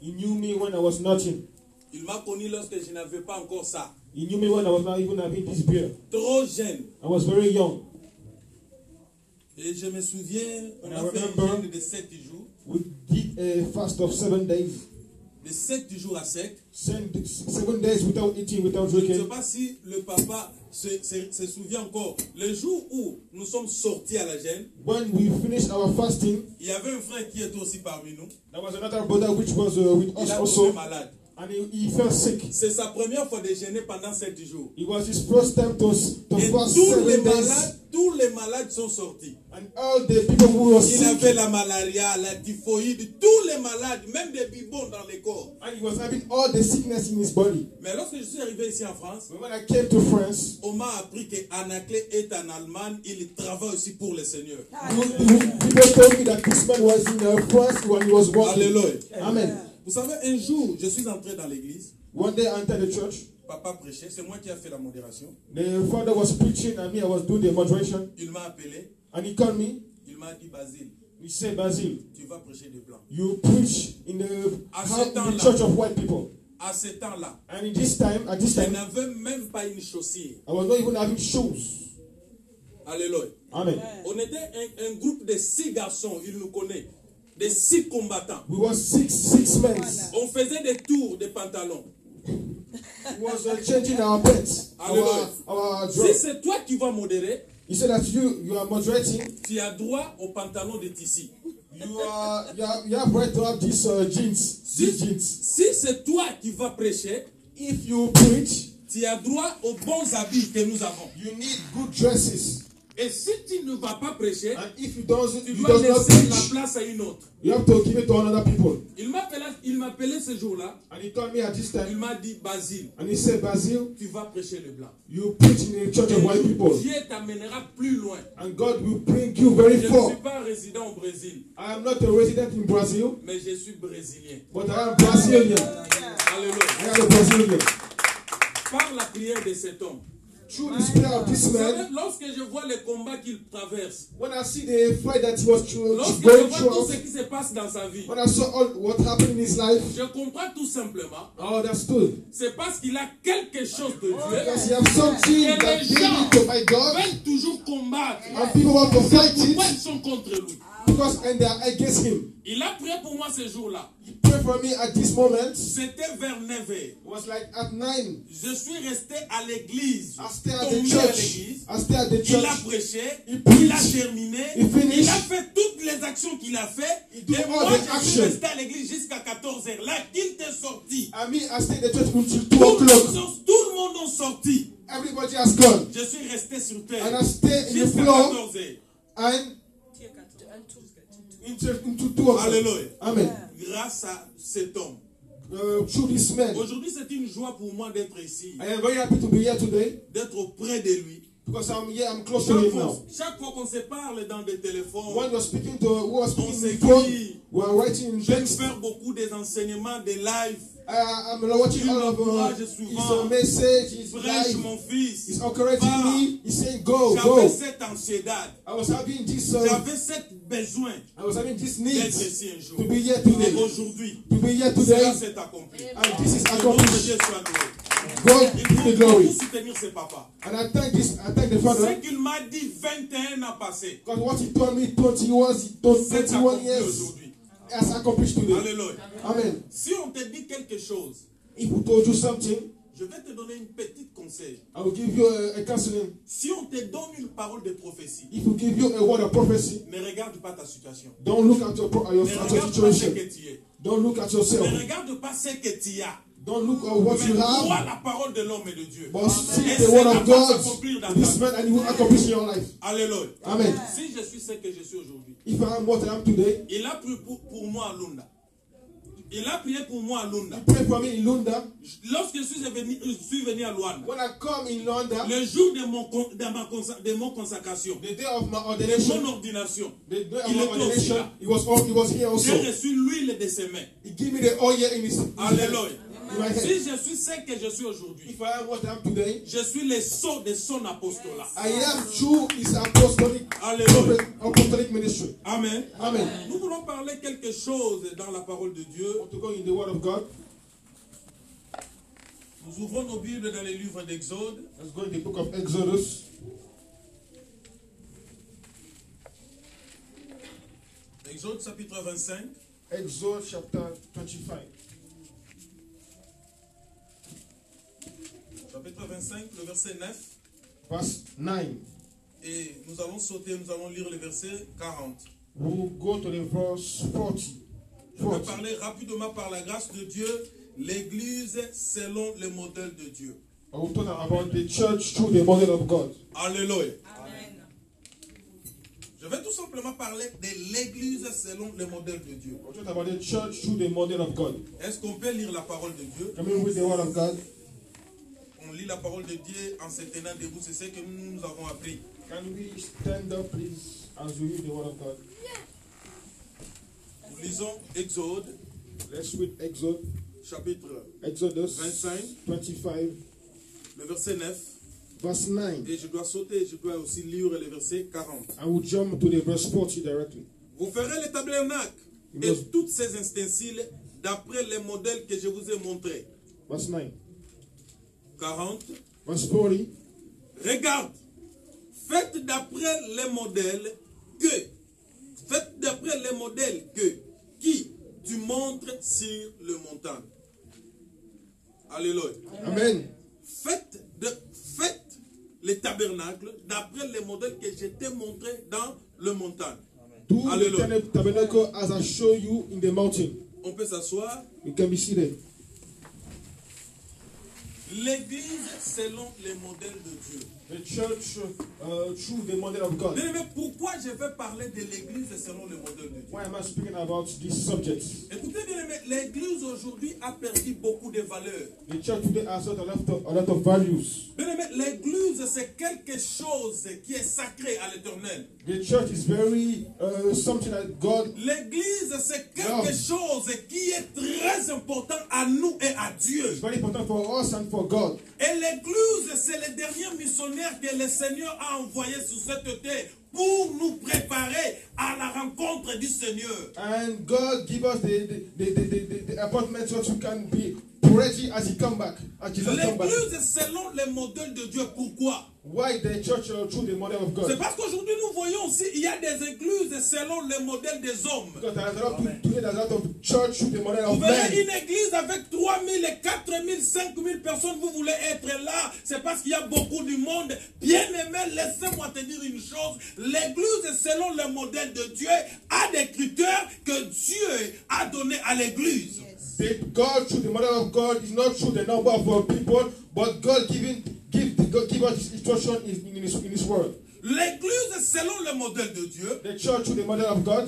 He knew me when I was nothing. Il m'a connu lorsque je n'avais pas encore ça. He knew me when I was not even having this beard. Trop jeune. I was very young. Et je me souviens, on And a I fait un remember jeûne de 7 jours. we did a fast of 7 days. De 7 jours à sec. 7 days without eating, without Je ne sais drinking. pas si le papa se souvient encore. Le jour où nous sommes sortis à la gêne, When we finished our fasting, il y avait un frère qui était aussi parmi nous. there was another brother which was with Il us a also, tombé malade. and he fell sick. C'est sa première fois de jeûner pendant 7 jours. It was his first time to Et fast 7 days. tous les malades sont sortis. And all the people who were Il sick, avait la malaria, la typhoïde, tous les malades, même des bibons dans les corps. and he was having all the sickness in his body. Mais lorsque je suis arrivé ici en France, But when I came to France, on m'a appris qu'Anaclé est en Allemagne, il travaille aussi pour le Seigneur. people told me that this man was in France when he was working. Alléluia. Amen. Vous savez, un jour, je suis entré dans l'église, One day I entered the church. papa prêchait, c'est moi qui ai fait la modération. The father was preaching and me, I was doing the moderation. Il m'a appelé, And he called me. il m'a dit, Basile, He said, Basil, tu vas prêcher des blancs. you preach in the church of white people. À ce temps-là, And at this time, je n'avais même pas une chaussure. I was not even having shoes. Alléluia. Amen. On était un groupe de 6 garçons, il nous connaît, de 6 combattants. We were six men. On faisait des tours de pantalons. We was changing our pants, our Si dress. c'est toi qui vas modérer, He said that you are moderating. tu as droit au pantalon de tissu. You have right to have these jeans. These jeans. Si c'est toi qui vas prêcher, If you preach, tu as droit aux bons habits que nous avons. you need good dresses. Et si tu ne vas pas prêcher, And if you tu does dois not laisser la preach, place à une autre. you have to give it to another people. Il m'appelait ce jour-là, And he told me at this il time, m'a dit, Basile, and he said, Basil, tu vas prêcher le blanc. you preach in the church of white people, Dieu t'amènera plus loin. and God will bring you very Je ne far. suis pas résident au Brésil, I am not a resident in Brazil, mais je suis brésilien. but I am Brazilian. Alléluia. I am a Brazilian. Par la prière de cet homme. Through the prayer of this Vous savez, man, lorsque je vois les combats qu'il traverse, when I see the fight that he was lorsque je going vois tout ce through, qui se passe dans sa vie, when I saw all what happened in his life, je comprends tout simplement, I understood. c'est parce qu'il a quelque chose de Because Dieu. he has something Et that les they gens need to my God, veulent toujours combattre. and people want to fight Pourquoi it ils sont contre lui? because and they are against him. Il a prié pour moi ce jour-là. He prayed for me at this moment. C'était vers 9h. It was like at 9. Je suis resté à l'église. I stayed at the Tombé à church. l'église. I stayed at the Il a church. prêché, He preached. il a terminé, He finished. il a fait toutes les actions qu'il a fait. He did Et all moi, the je suis action. resté à l'église jusqu'à 14h. Là, qu'il t'est sorti. I mean, I stayed at the church until 2 Tout o'clock. le monde est sorti. Everybody has gone. Je suis resté sur And terre I stayed in the jusqu'à floor 14h. and into 2 o'clock. Alléluia. Amen. Grâce à cet homme. Through this man. Aujourd'hui, c'est une joie pour moi d'être ici, I am very happy to be here today d'être auprès de lui. because I'm here, I'm close to him now. Chaque fois qu'on se parle dans des téléphones, When you're speaking to who was on speaking in the phone, s'écrit. we are writing in Je vais text. faire beaucoup des enseignements, des lives. I'm watching all of his message, his Prêche life. mon fils. He's encouraging Va. me. He's saying, go, J'avais go. cette ansiedade. I was having this, J'avais cette besoin I was having this d'être need ici un jour. to be here Et today. aujourd'hui, To be here cela today, s'est accompli. and this is Que nom de Dieu accomplished. soit loué. God Il give faut the glory. beaucoup soutenir ses papas. And I thank the Ce Father qu'il m'a dit 21 ans passés, because what he told me 21 c'est 21 accompli years aujourd'hui. has accomplished today. Alléluia. Amen. Si on te dit quelque chose, If we told you something, je vais te donner une petite conseil. I will give you a counseling. Si on te donne une parole de prophétie, If we give you a word of prophecy, ne regarde pas ta situation. don't look at your Ne regarde pas ce situation. que tu es. Don't look at yourself. Ne regarde pas ce que tu as. Don't look at what Mais you crois have. la parole de l'homme et de Dieu. But seek Et the word cela of va God, s'accomplir dans this ta man, and he will accomplish in your life. Alléluia. Amen. Si je suis ce que je suis aujourd'hui, If I am what I am today, il a prié pour moi à Lunda. Il a prié pour moi à Lunda. he prayed for me in Lunda. Lorsque je suis venu à Luanda, When I come in Lunda, le jour de mon consacration, the day of my de ordination, mon ordination, the day of il my était aussi ordination, là. he was here also. J'ai reçu l'huile de ses mains. He gave me the oil in his hand. Alléluia. my head. Si je suis ce que je suis aujourd'hui, If I am what I am today, je suis le sceau de son apostolat. I am through his apostolic ministry. Amen. Amen. Nous voulons parler quelque chose dans la parole de Dieu. I want to go in the word of God. Nous ouvrons nos Bibles dans les livres d'Exode. Let's go in the book of Exodus. Exode chapitre 25. Exodus chapter 25. Chapitre 25, le verset 9. Verse 9. Et nous allons sauter, nous allons lire le verset 40. We'll go to the verse 40. Je vais parler rapidement par la grâce de Dieu, l'Église selon le modèle de Dieu. I will talk about the church through the model of God. Alléluia. Amen. Je vais tout simplement parler de l'Église selon le modèle de Dieu. We'll talk about the church through the model of God. Est-ce qu'on peut lire la parole de Dieu? Can we read the word of God? On lit la parole de Dieu en se tenant debout, c'est ce que nous avons appris. Can we stand up, please, as we read the word of God? Nous lisons Exode, Let's read Exodus chapitre 25, 25, le verset 9. verse 9. Et je dois sauter, je dois aussi lire le verset 40. I will jump to the verse 40 directly. Vous ferez le tabernacle et toutes ces ustensiles d'après les modèles que je vous ai montrés. Verse 9. 40. Verse 40. Regarde, faites d'après les modèles qui tu montres sur le montagne. Alléluia. Amen. Faites les tabernacles d'après les modèles que je t'ai montrés dans le montagne. Do the tabernacle as I show you in the mountain. On peut s'asseoir. You can be seated. L'église selon les modèles de Dieu. The church through the model of God. Mais pourquoi je vais parler de l'église selon le modèle de Dieu? Why am I speaking about this subject? Écoutez bien, l'église aujourd'hui a perdu beaucoup de valeurs. The church today has a lot of values. Bien aimé, l'église c'est quelque chose qui est sacré à l'Éternel. The church is very something that God. L'église c'est quelque chose qui est très important à nous et à Dieu. It's very important for us and for God. Et l'église c'est le dernier missionnaire que le Seigneur a envoyé sur cette terre pour nous préparer à la rencontre du Seigneur. And God give us the appointment so we can be ready as He come back. As Jesus come back. L'église selon le modèle de Dieu. Pourquoi? Why the church through the model of God? C'est parce qu'aujourd'hui nous voyons aussi il y a des églises selon le modèle des hommes. Because there's a lot of church through the model of Vous men. verrez une église avec 3000 et 4000, 5000 personnes, vous voulez être là, c'est parce qu'il y a beaucoup du monde. Bien aimé, laissez-moi te dire une chose, l'église selon le modèle de Dieu a des critères que Dieu a donné à l'église. God through the model of God is not through the number of people, but God give us His instruction in His word. L'église selon le modèle de Dieu, the church through the model of God,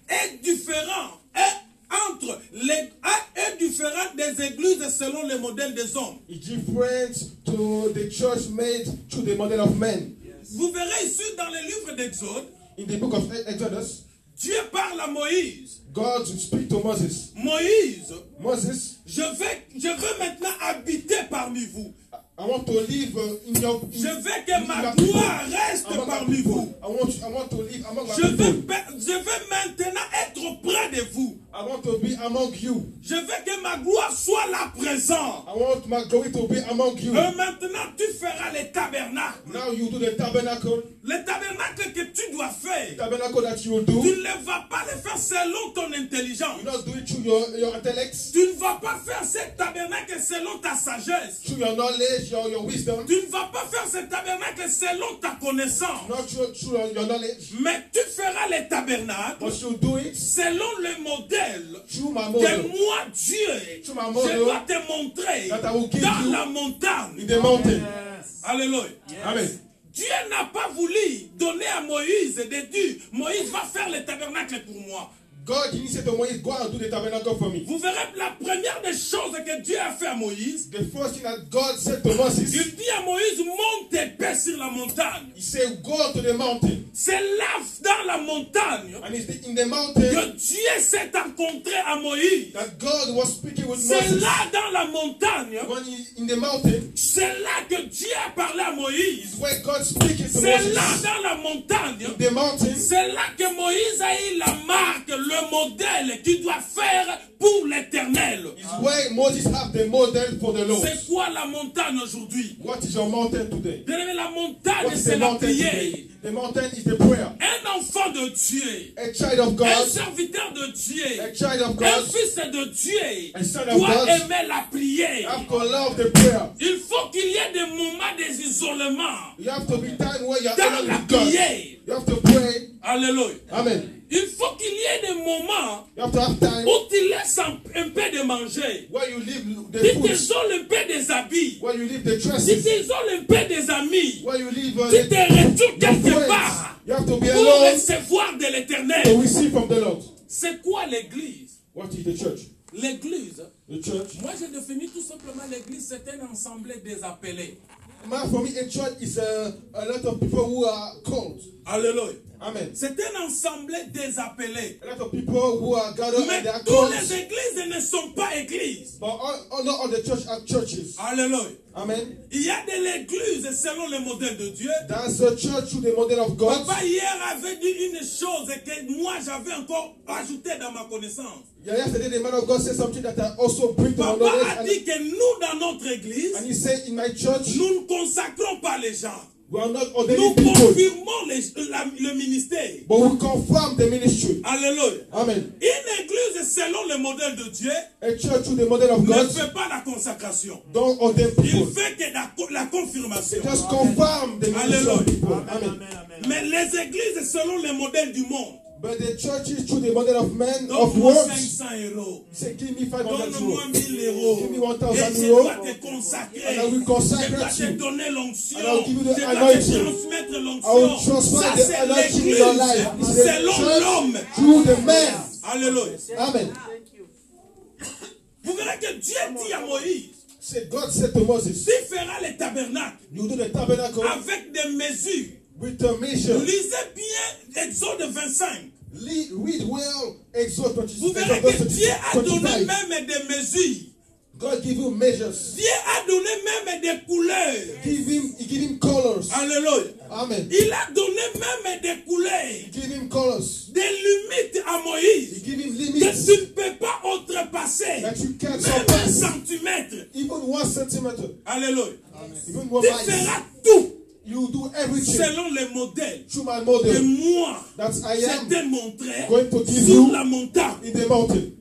est différent est différent des églises selon le modèle des hommes. It's different to the church made through the model of men. Vous verrez ici dans le livre d'Exode, in the book of Exodus, Dieu parle à Moïse. God speak to Moses. Moses, je veux maintenant habiter parmi vous. I want to live in your. Je veux que ma gloire reste parmi vous. I want to live among je veux maintenant être près de vous. I want to be among you. Je veux que ma gloire soit là présent. I want my glory to be among you. Et maintenant tu feras les tabernacles. Now you do the tabernacle. Les tabernacles que tu dois faire. The tabernacle that you will do. Tu ne vas pas les faire selon ton intelligence. You not do it through your intellect. Tu ne vas pas faire ces tabernacles selon ta sagesse. Through your knowledge, your wisdom. Tu ne vas pas faire ces tabernacles selon ta connaissance. Not through your knowledge. Mais tu feras les tabernacles. But you do it selon le modèle through my model. Que moi Dieu je dois te montrer dans la montagne. In the mountain. Yes. Alléluia. Yes. Amen. Dieu n'a pas voulu donner à Moïse des dieux. Moïse va faire le tabernacle pour moi. God initiated to Moïse, go and do the tabernacle for me. Vous verrez la première des choses que Dieu a fait à Moïse. The first thing that God said to Moses, Il dit à Moïse, monte et paix sur la montagne. he said, go to the mountain. C'est là, dans la montagne, And it's in the mountain que Dieu s'est rencontré à Moïse. that God was speaking with C'est Moses. là, dans la montagne, When he, in the mountain, c'est là que Dieu a parlé à Moïse. is where God speaking to C'est Moses. là, dans la montagne, In the mountain, c'est là que Moïse a eu la marque, le modèle qu'il doit faire pour l'éternel. is where Moses have the model for the Lord. C'est quoi la montagne aujourd'hui? What is your mountain today? Bien aimé, la montagne, What is c'est the la mountain prière. today? The mountain is the prayer. Un enfant de Dieu, A child of un God, serviteur de Dieu, a child of un God, fils de Dieu a son of doit God, aimer la prière. have to love the prayer. Il faut qu'il y ait des moments d'isolement You have to be time where you are dans alone la with God. prière. You have to pray. Alléluia. Amen. Il faut qu'il y ait des moments You have to have time où tu laisses un peu de manger. where you leave the Tu food, t'isoles un peu des habits. where you leave the Tu dresses, t'isoles un peu des amis. where you leave Tu te retrouves quelque friends. part You have to be pour alone recevoir de to l'éternel. receive from the Lord. C'est quoi l'église? What is the church? L'église, The church. moi j'ai défini tout simplement l'église, c'est un ensemble des appelés. Man, for me, a church is a lot of people who are called. Alléluia. Amen. C'est un ensemble des appelés. A lot of people who are gathered Mais and they are toutes called. les églises ne sont pas églises. But not all the church are churches. Alléluia. Amen. Il y a de l'église selon le modèle de Dieu. That's a church through the model of God. Papa hier avait dit une chose que moi j'avais encore ajouté dans ma connaissance. Yeah, yesterday the man of God said something that I also bring to my Papa knowledge. a dit que nous dans notre église, And he said, in my church, nous ne consacrons pas les gens. we are not Nous ordaining people, confirmons le ministère. but we confirm the ministry. Alléluia. Amen. Une église selon le modèle de Dieu A church through the model of ne God fait pas la consacration. don't ordain Il people. fait que la confirmation. Just confirm the ministry Alléluia. of people. Amen. Mais les églises selon le modèle du monde. But the churches through the model of men, of Donne-moi works, 500 euros. say, give me 500 Donne-moi euros. 1000 euros. Give me Et 1000 je euros. dois te consacrer. And I will Je consecrate dois te you. donner l'onction. And I will give you the Je dois te anointing. transmettre I will l'onction. transfer Ça, the c'est anointing in your life. It's l'église the selon l'homme. church through the men. Alléluia. Amen. Vous verrez que Dieu dit à Moïse, Say, God said to Moses, tu feras les tabernacles you do the tabernacle avec des mesures. with a measure. Lisez bien Exode 25. Read well Exode 26. Vous verrez que Dieu a donné 25. même des mesures. God give you measures. Dieu a donné même des couleurs. He give him colors. Alléluia. Amen. Il a donné même des couleurs, Give him colors. des limites à He Moïse give him que limits tu ne peux pas outrepasser. that you can't Même un surpass. centimètre. Even 1 centimeter. Alléluia. Even 1 Tu miles. feras tout You do everything selon les modèles through my que model moi that I je am t'ai montré going to give sur you la montagne. in the mountain.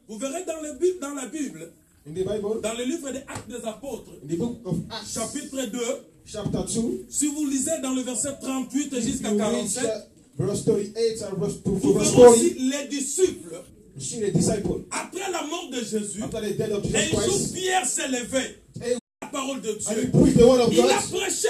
Vous verrez dans la Bible, In the Bible, dans le livre des Actes des Apôtres, in the book of Acts, chapitre 2, chapter 2, si vous lisez dans le verset 38 jusqu'à you read 47, verse 38 and verse, to vous verse verrez 40, aussi les disciples, you see the disciple. après la mort de Jésus, After the death of et Jesus un jour Christ, Pierre s'est levé, and la parole de he Dieu. preached the word of Il a God. prêché